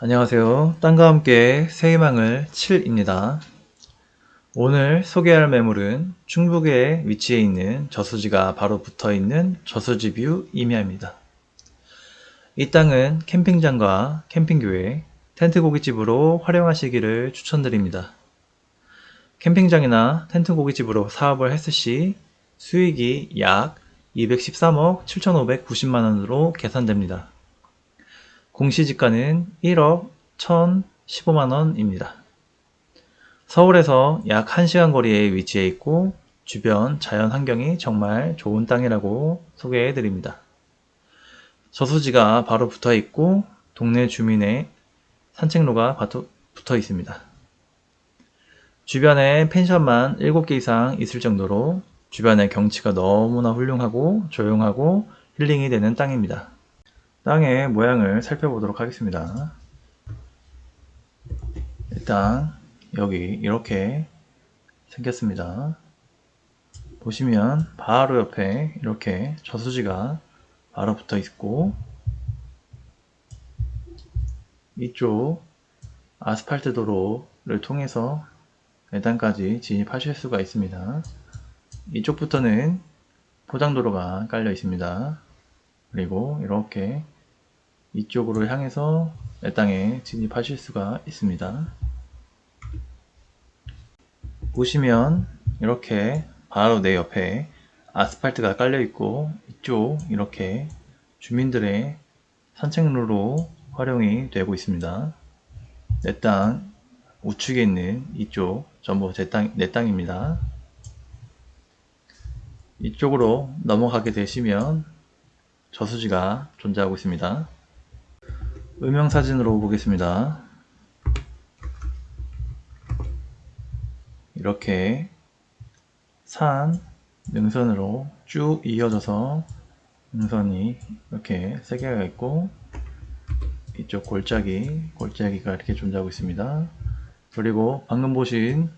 안녕하세요. 땅과 함께 새희망을 7입니다. 오늘 소개할 매물은 충북에 위치해 있는 저수지가 바로 붙어있는 저수지뷰 임야입니다. 이 땅은 캠핑장과 캠핑교회, 텐트 고깃집으로 활용하시기를 추천드립니다. 캠핑장이나 텐트 고깃집으로 사업을 했을 시 수익이 약 213억 7,590만원으로 계산됩니다. 공시지가는 1억 1,015만원입니다. 서울에서 약 1시간 거리에 위치해 있고 주변 자연 환경이 정말 좋은 땅이라고 소개해 드립니다. 저수지가 바로 붙어 있고 동네 주민의 산책로가 붙어 있습니다. 주변에 펜션만 7개 이상 있을 정도로 주변의 경치가 너무나 훌륭하고 조용하고 힐링이 되는 땅입니다. 땅의 모양을 살펴보도록 하겠습니다. 일단 여기 이렇게 생겼습니다. 보시면 바로 옆에 이렇게 저수지가 바로 붙어 있고 이쪽 아스팔트 도로를 통해서 매단까지 진입하실 수가 있습니다. 이쪽부터는 포장도로가 깔려 있습니다. 그리고 이렇게 이쪽으로 향해서 내 땅에 진입하실 수가 있습니다. 보시면 이렇게 바로 내 옆에 아스팔트가 깔려 있고 이쪽 이렇게 주민들의 산책로로 활용이 되고 있습니다. 내 땅 우측에 있는 이쪽 전부 내 땅입니다. 이쪽으로 넘어가게 되시면 저수지가 존재하고 있습니다. 음영사진으로 보겠습니다. 이렇게 산 능선으로 쭉 이어져서 능선이 이렇게 3개가 있고 이쪽 골짜기가 이렇게 존재하고 있습니다. 그리고 방금 보신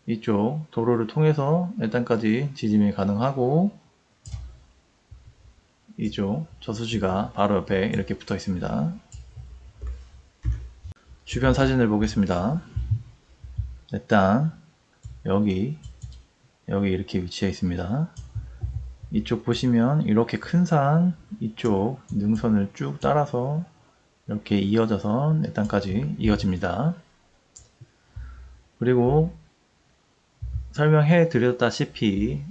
이쪽 도로를 통해서 내 땅까지 지짐이 가능하고 이쪽 저수지가 바로 옆에 이렇게 붙어 있습니다. 주변 사진을 보겠습니다. 내 땅 여기 이렇게 위치해 있습니다. 이쪽 보시면 이렇게 큰 산 이쪽 능선을 쭉 따라서 이렇게 이어져서 내 땅까지 이어집니다. 그리고 설명해 드렸다시피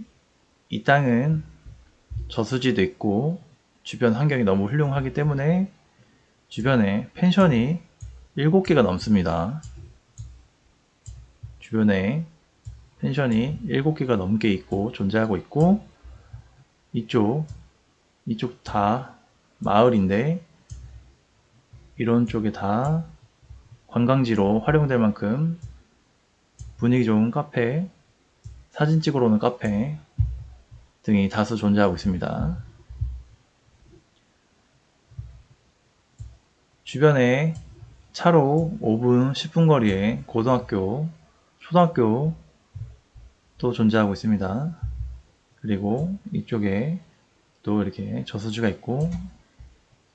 이 땅은 저수지도 있고 주변 환경이 너무 훌륭하기 때문에 주변에 펜션이 7개가 넘습니다. 주변에 펜션이 7개가 넘게 있고 존재하고 있고 이쪽 다 마을인데 이런 쪽에 다 관광지로 활용될 만큼 분위기 좋은 카페, 사진 찍으러 오는 카페 등이 다수 존재하고 있습니다. 주변에 차로 5분, 10분 거리에 고등학교, 초등학교 또 존재하고 있습니다. 그리고 이쪽에 또 이렇게 저수지가 있고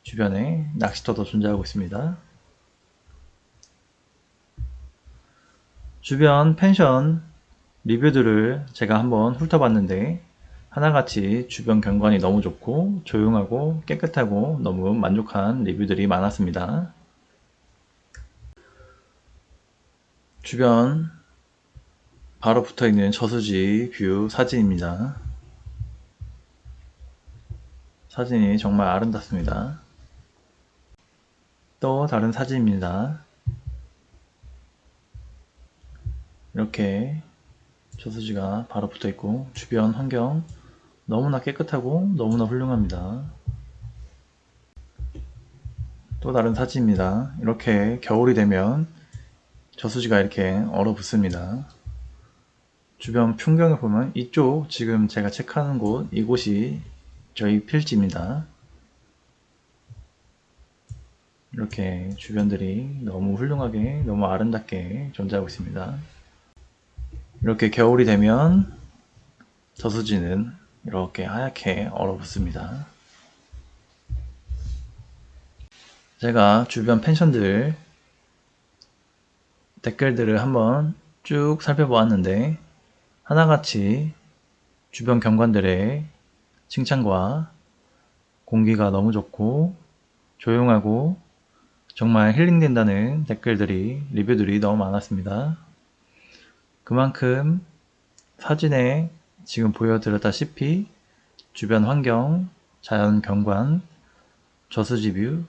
주변에 낚시터도 존재하고 있습니다. 주변 펜션 리뷰들을 제가 한번 훑어봤는데 하나같이 주변 경관이 너무 좋고 조용하고 깨끗하고 너무 만족한 리뷰들이 많았습니다. 주변 바로 붙어있는 저수지 뷰 사진입니다. 사진이 정말 아름답습니다. 또 다른 사진입니다. 이렇게 저수지가 바로 붙어있고 주변 환경 너무나 깨끗하고 너무나 훌륭합니다. 또 다른 사진입니다. 이렇게 겨울이 되면 저수지가 이렇게 얼어붙습니다. 주변 풍경을 보면 이쪽 지금 제가 체크하는 곳 이곳이 저희 필지입니다. 이렇게 주변들이 너무 훌륭하게 너무 아름답게 존재하고 있습니다. 이렇게 겨울이 되면 저수지는 이렇게 하얗게 얼어붙습니다. 제가 주변 펜션들 댓글들을 한번 쭉 살펴보았는데 하나같이 주변 경관들의 칭찬과 공기가 너무 좋고 조용하고 정말 힐링된다는 댓글들이, 리뷰들이 너무 많았습니다. 그만큼 사진에 지금 보여드렸다시피 주변 환경, 자연 경관, 저수지 뷰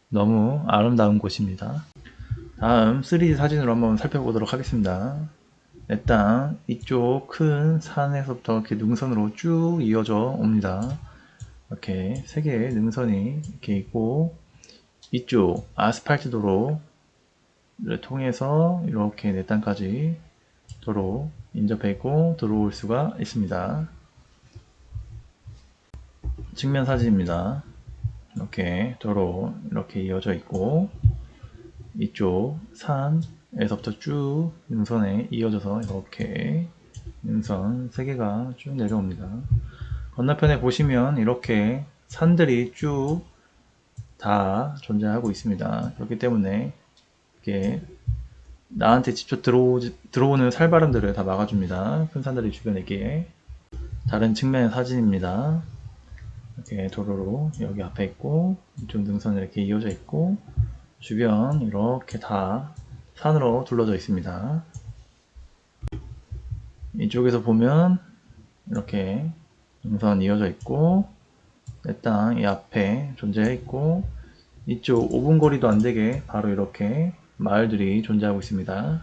너무 아름다운 곳입니다. 다음 3D 사진으로 한번 살펴보도록 하겠습니다. 일단 이쪽 큰 산에서부터 이렇게 능선으로 쭉 이어져 옵니다. 이렇게 세 개의 능선이 이렇게 있고 이쪽 아스팔트 도로를 통해서 이렇게 내 땅까지 도로 인접해 있고 들어올 수가 있습니다. 측면 사진입니다. 이렇게 도로 이렇게 이어져 있고 이쪽 산에서부터 쭉 능선에 이어져서 이렇게 능선 3개가 쭉 내려옵니다. 건너편에 보시면 이렇게 산들이 쭉 다 존재하고 있습니다. 그렇기 때문에 이렇게 나한테 직접 들어오는 살바람들을 다 막아줍니다. 큰 산들이 주변에 있기에. 다른 측면의 사진입니다. 이렇게 도로로 여기 앞에 있고 이쪽 능선이 이렇게 이어져 있고 주변 이렇게 다 산으로 둘러져 있습니다. 이쪽에서 보면 이렇게 능선 이어져 있고 내 땅 이 앞에 존재해 있고 이쪽 5분 거리도 안되게 바로 이렇게 마을들이 존재하고 있습니다.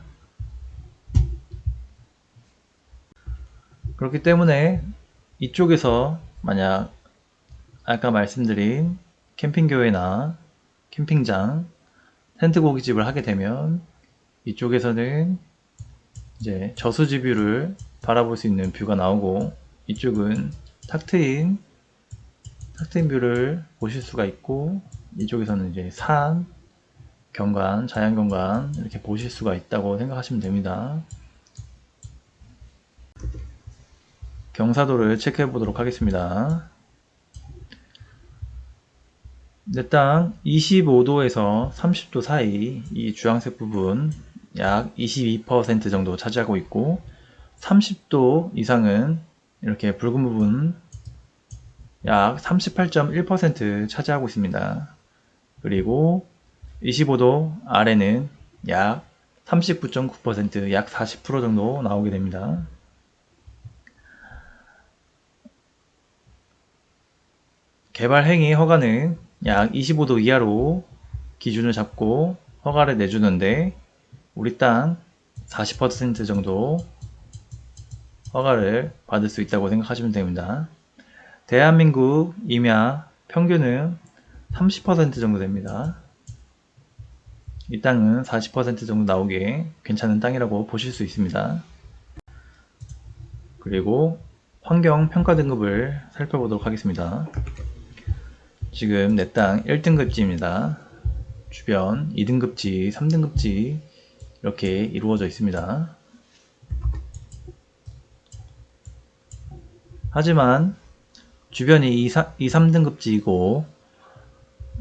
그렇기 때문에 이쪽에서 만약 아까 말씀드린 캠핑교회나 캠핑장, 텐트 고깃집을 하게 되면 이쪽에서는 이제 저수지 뷰를 바라볼 수 있는 뷰가 나오고 이쪽은 탁 트인 뷰를 보실 수가 있고 이쪽에서는 이제 산, 경관, 자연 경관 이렇게 보실 수가 있다고 생각하시면 됩니다. 경사도를 체크해 보도록 하겠습니다. 내 땅 25도에서 30도 사이 이 주황색 부분 약 22% 정도 차지하고 있고 30도 이상은 이렇게 붉은 부분 약 38.1% 차지하고 있습니다. 그리고 25도 아래는 약 39.9%, 약 40% 정도 나오게 됩니다. 개발 행위 허가는 약 25도 이하로 기준을 잡고 허가를 내주는데 우리 땅 40% 정도 허가를 받을 수 있다고 생각하시면 됩니다. 대한민국 임야 평균은 30% 정도 됩니다. 이 땅은 40% 정도 나오기에 괜찮은 땅이라고 보실 수 있습니다. 그리고 환경 평가 등급을 살펴보도록 하겠습니다. 지금 내 땅 1등급지입니다. 주변 2등급지, 3등급지 이렇게 이루어져 있습니다. 하지만 주변이 2, 3등급지이고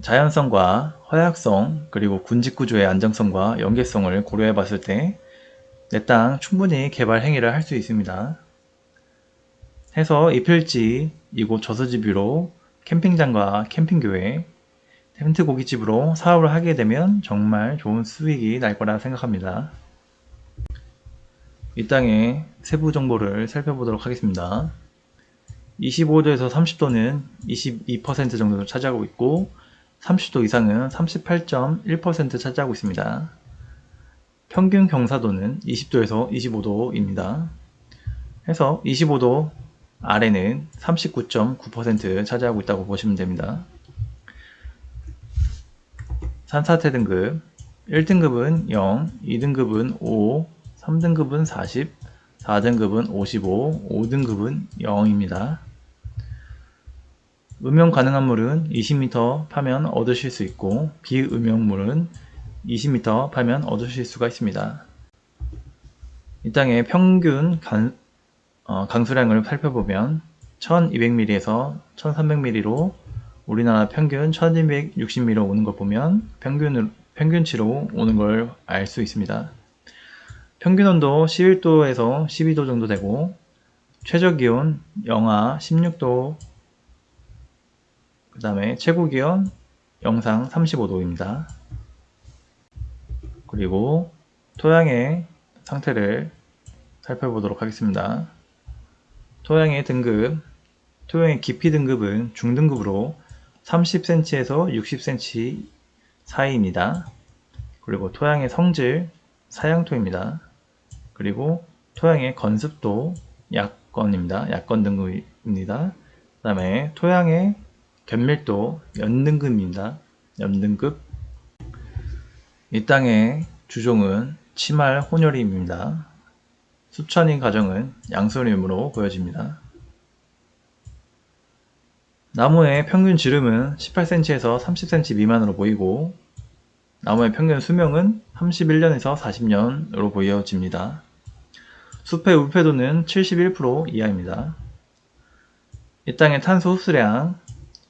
자연성과 허약성 그리고 군집구조의 안정성과 연계성을 고려해 봤을 때 내 땅 충분히 개발 행위를 할 수 있습니다. 해서 이 필지 이곳 저수지뷰로 캠핑장과 캠핑교회, 텐트 고깃집으로 사업을 하게 되면 정말 좋은 수익이 날 거라 생각합니다. 이 땅의 세부 정보를 살펴보도록 하겠습니다. 25도에서 30도는 22% 정도 차지하고 있고 30도 이상은 38.1% 차지하고 있습니다. 평균 경사도는 20도에서 25도입니다. 해서 25도 아래는 39.9% 차지하고 있다고 보시면 됩니다. 산사태 등급 1등급은 0, 2등급은 5, 3등급은 40, 4등급은 55, 5등급은 0입니다. 음용 가능한 물은 20m 파면 얻으실 수 있고 비음용물은 20m 파면 얻으실 수가 있습니다. 이 땅의 평균 강수량을 살펴보면 1200ml에서 1300ml로 우리나라 평균 1260ml 오는 걸 보면 평균치로 오는 걸 알 수 있습니다. 평균 온도 11도에서 12도 정도 되고 최저 기온 영하 16도, 그 다음에 최고 기온 영상 35도입니다. 그리고 토양의 상태를 살펴보도록 하겠습니다. 토양의 등급, 토양의 깊이 등급은 중등급으로 30cm에서 60cm 사이입니다. 그리고 토양의 성질, 사양토입니다. 그리고 토양의 건습도, 약건입니다. 약건 등급입니다. 그 다음에 토양의 견밀도, 연등급입니다. 연등급. 이 땅의 주종은 치말 혼혈임입니다. 수천인 가정은 양손임으로 보여집니다. 나무의 평균 지름은 18cm에서 30cm 미만으로 보이고 나무의 평균 수명은 31년에서 40년으로 보여집니다. 숲의 울패도는 71% 이하입니다. 이 땅의 탄소 흡수량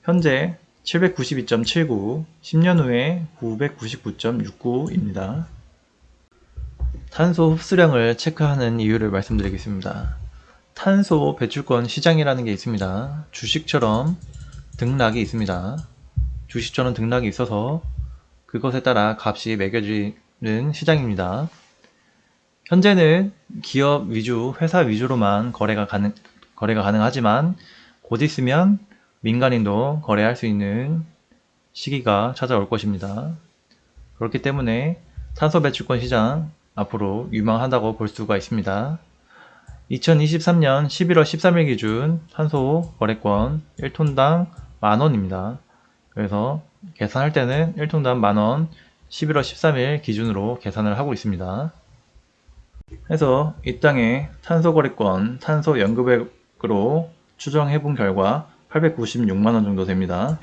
현재 792.79, 10년 후에 999.69입니다. 탄소 흡수량을 체크하는 이유를 말씀드리겠습니다. 탄소 배출권 시장이라는 게 있습니다. 주식처럼 등락이 있습니다. 주식처럼 등락이 있어서 그것에 따라 값이 매겨지는 시장입니다. 현재는 기업 위주, 회사 위주로만 거래가 가능하지만 곧 있으면 민간인도 거래할 수 있는 시기가 찾아올 것입니다. 그렇기 때문에 탄소 배출권 시장 앞으로 유망하다고 볼 수가 있습니다. 2023년 11월 13일 기준 탄소 거래권 1톤당 만원입니다. 그래서 계산할 때는 1톤당 만원 11월 13일 기준으로 계산을 하고 있습니다. 해서 이 땅의 탄소 거래권, 탄소 연금액으로 추정해 본 결과 896만원 정도 됩니다.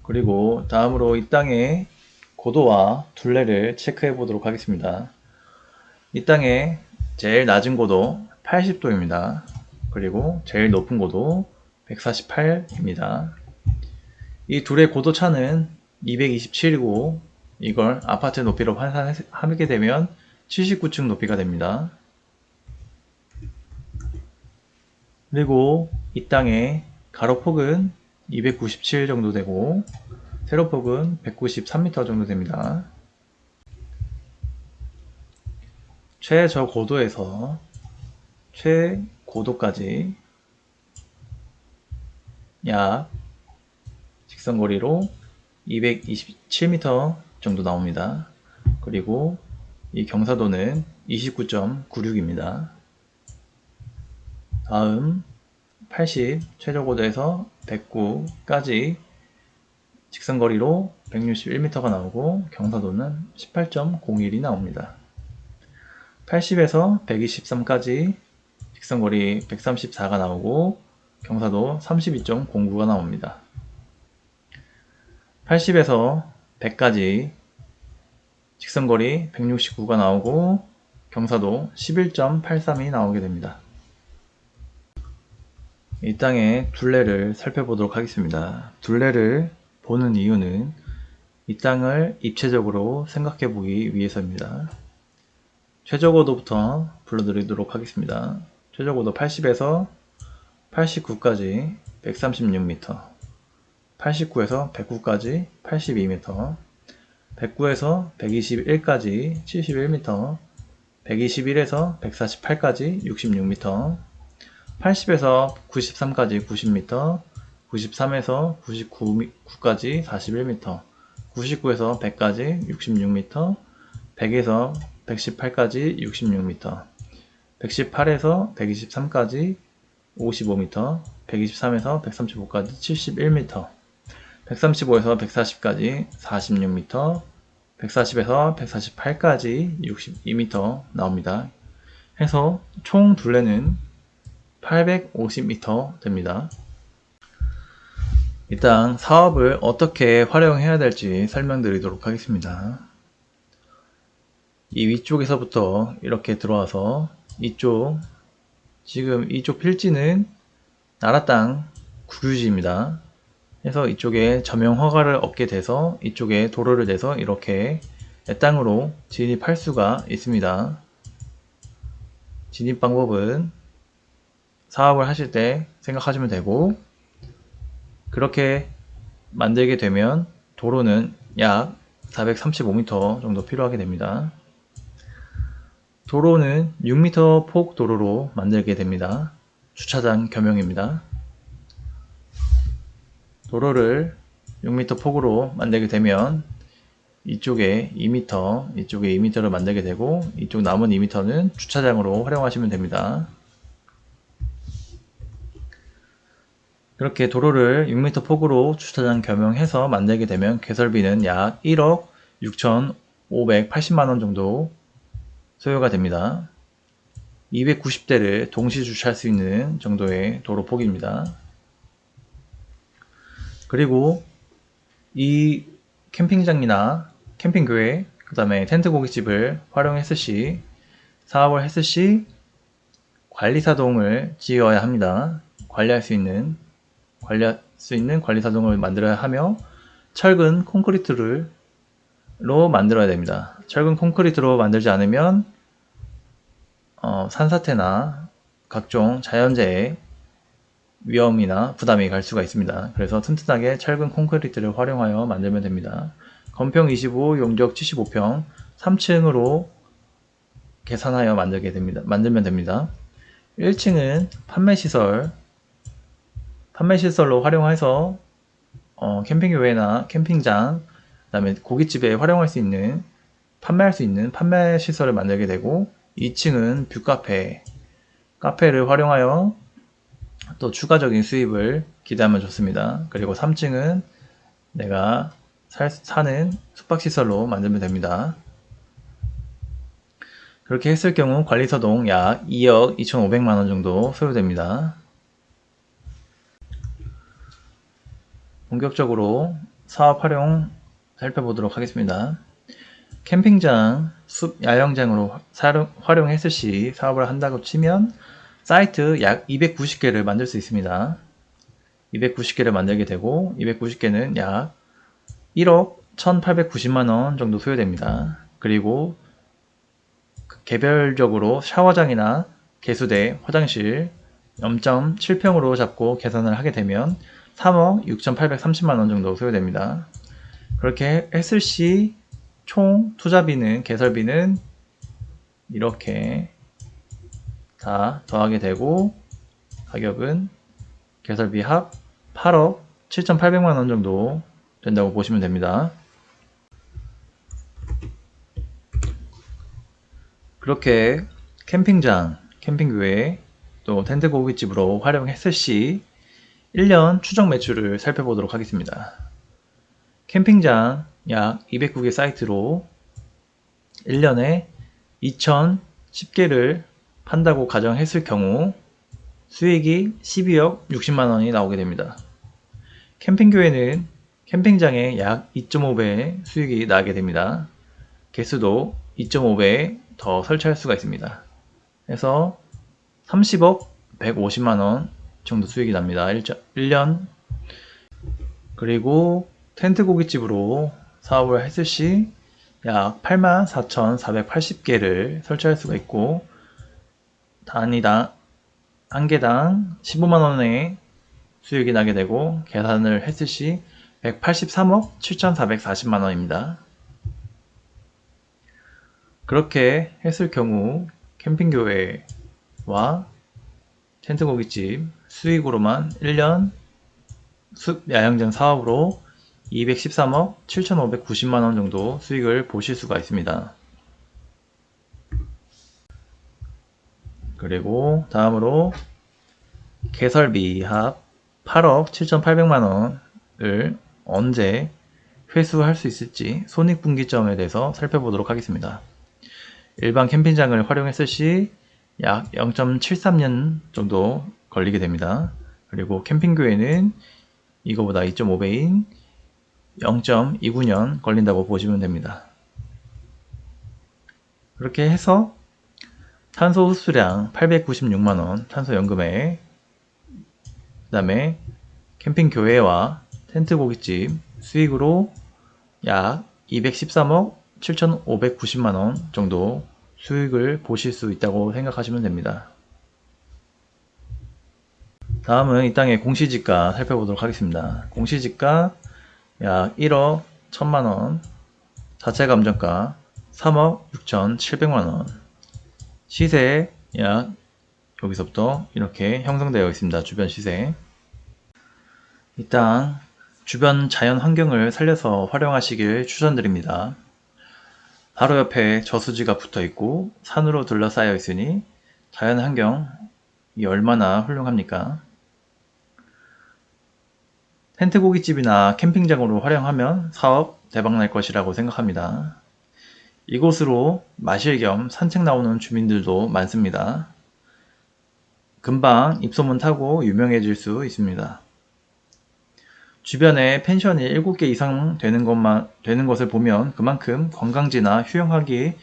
그리고 다음으로 이 땅의 고도와 둘레를 체크해 보도록 하겠습니다. 이 땅의 제일 낮은 고도 80도입니다. 그리고 제일 높은 고도 148입니다. 이 둘의 고도 차는 227이고 이걸 아파트 높이로 환산하게 되면 79층 높이가 됩니다. 그리고 이 땅의 가로폭은 297 정도 되고 세로폭은 193m 정도 됩니다. 최저고도에서 최고도까지 약 직선거리로 227m 정도 나옵니다. 그리고 이 경사도는 29.96입니다. 다음 80 최저고도에서 109까지 직선거리로 161m가 나오고 경사도는 18.01이 나옵니다. 80에서 123까지 직선거리 134가 나오고 경사도 32.09가 나옵니다. 80에서 100까지 직선거리 169가 나오고 경사도 11.83이 나오게 됩니다. 이 땅의 둘레를 살펴보도록 하겠습니다. 둘레를 보는 이유는 이 땅을 입체적으로 생각해 보기 위해서입니다. 최저고도부터 불러드리도록 하겠습니다. 최저고도 80에서 89까지 136m, 89에서 109까지 82m, 109에서 121까지 71m, 121에서 148까지 66m, 80에서 93까지 90m, 93에서 99까지 41m, 99에서 100까지 66m, 100에서 118까지 66m, 118에서 123까지 55m, 123에서 135까지 71m, 135에서 140까지 46m, 140에서 148까지 62m 나옵니다. 해서 총 둘레는 850m 됩니다. 일단 사업을 어떻게 활용해야 될지 설명드리도록 하겠습니다. 이 위쪽에서부터 이렇게 들어와서 지금 이쪽 필지는 나라 땅 국유지입니다. 그래서 이쪽에 점용 허가를 얻게 돼서 이쪽에 도로를 내서 이렇게 내 땅으로 진입할 수가 있습니다. 진입 방법은 사업을 하실 때 생각하시면 되고, 그렇게 만들게 되면 도로는 약 435m 정도 필요하게 됩니다. 도로는 6m 폭 도로로 만들게 됩니다. 주차장 겸용입니다. 도로를 6m 폭으로 만들게 되면 이쪽에 2m, 이쪽에 2m를 만들게 되고, 이쪽 남은 2m는 주차장으로 활용하시면 됩니다. 그렇게 도로를 6m 폭으로 주차장 겸용해서 만들게 되면 개설비는 약 1억 6,580만원 정도 소요가 됩니다. 290대를 동시 주차할 수 있는 정도의 도로 폭입니다. 그리고 이 캠핑장이나 캠핑교회, 그 다음에 텐트 고깃집을 활용했을 시, 사업을 했을 시 관리사동을 지어야 합니다. 관리할 수 있는 관리사동을 만들어야 하며, 철근 콘크리트로 만들어야 됩니다. 철근 콘크리트로 만들지 않으면 산사태나 각종 자연재해 위험이나 부담이 갈 수가 있습니다. 그래서 튼튼하게 철근 콘크리트를 활용하여 만들면 됩니다. 건평 25, 용적 75평, 3층으로 계산하여 만들면 됩니다. 1층은 판매시설로 활용해서 캠핑교회나 캠핑장, 그 다음에 고깃집에 판매할 수 있는 판매시설을 만들게 되고, 2층은 카페를 활용하여 또 추가적인 수입을 기대하면 좋습니다. 그리고 3층은 내가 사는 숙박시설로 만들면 됩니다. 그렇게 했을 경우 관리사동 약 2억 2,500만원 정도 소요됩니다. 본격적으로 사업 활용 살펴보도록 하겠습니다. 캠핑장, 숲 야영장으로 활용했을 시 사업을 한다고 치면 사이트 약 290개를 만들 수 있습니다. 290개를 만들게 되고, 290개는 약 1억 1,890만원 정도 소요됩니다. 그리고 개별적으로 샤워장이나 개수대, 화장실 0.7평으로 잡고 계산을 하게 되면 3억 6,830만원 정도 소요됩니다. 그렇게 했을 시 총 투자비는, 개설비는 이렇게 다 더하게 되고, 가격은 개설비 합 8억 7,800만원 정도 된다고 보시면 됩니다. 그렇게 캠핑장, 캠핑교회, 또 텐트 고깃집으로 활용했을 시 1년 추정 매출을 살펴보도록 하겠습니다. 캠핑장 약 209개 사이트로 1년에 2,010개를 판다고 가정했을 경우 수익이 12억 60만원이 나오게 됩니다. 캠핑교회는 캠핑장에 약 2.5배의 수익이 나게 됩니다. 개수도 2.5배 더 설치할 수가 있습니다. 그래서 30억 150만원 정도 수익이 납니다. 1년. 그리고 텐트 고깃집으로 사업을 했을 시 약 84,480개를 설치할 수가 있고, 한 개당 15만원의 수익이 나게 되고, 계산을 했을 시 183억 7,440만원입니다. 그렇게 했을 경우 캠핑교회와 텐트 고깃집 수익으로만 1년 숲 야영장 사업으로 213억 7,590만원 정도 수익을 보실 수가 있습니다. 그리고 다음으로 개설비 합 8억 7,800만원을 언제 회수할 수 있을지 손익분기점에 대해서 살펴보도록 하겠습니다. 일반 캠핑장을 활용했을 시 약 0.73년 정도 걸리게 됩니다. 그리고 캠핑교회는 이거보다 2.5배인 0.29년 걸린다고 보시면 됩니다. 그렇게 해서 탄소 흡수량 896만원 탄소연금에, 그 다음에 캠핑교회와 텐트 고깃집 수익으로 약 213억 7,590만원 정도 수익을 보실 수 있다고 생각하시면 됩니다. 다음은 이 땅의 공시지가 살펴보도록 하겠습니다. 공시지가 약 1억 1000만원, 자체감정가 3억 6700만원, 시세 약 여기서부터 이렇게 형성되어 있습니다. 주변 시세. 이 땅 주변 자연 환경을 살려서 활용하시길 추천드립니다. 바로 옆에 저수지가 붙어 있고 산으로 둘러싸여 있으니 자연 환경이 얼마나 훌륭합니까? 텐트 고깃집이나 캠핑장으로 활용하면 사업 대박날 것이라고 생각합니다. 이곳으로 마실 겸 산책 나오는 주민들도 많습니다. 금방 입소문 타고 유명해질 수 있습니다. 주변에 펜션이 7개 이상 되는 것을 보면 그만큼 관광지나 휴양하기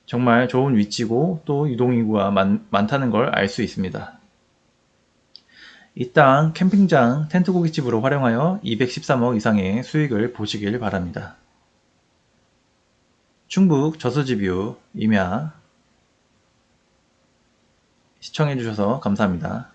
정말 좋은 위치고 또 유동인구가 많다는 걸 알 수 있습니다. 이 땅 캠핑장 텐트 고깃집으로 활용하여 213억 이상의 수익을 보시길 바랍니다. 충북 저수지뷰 임야 시청해주셔서 감사합니다.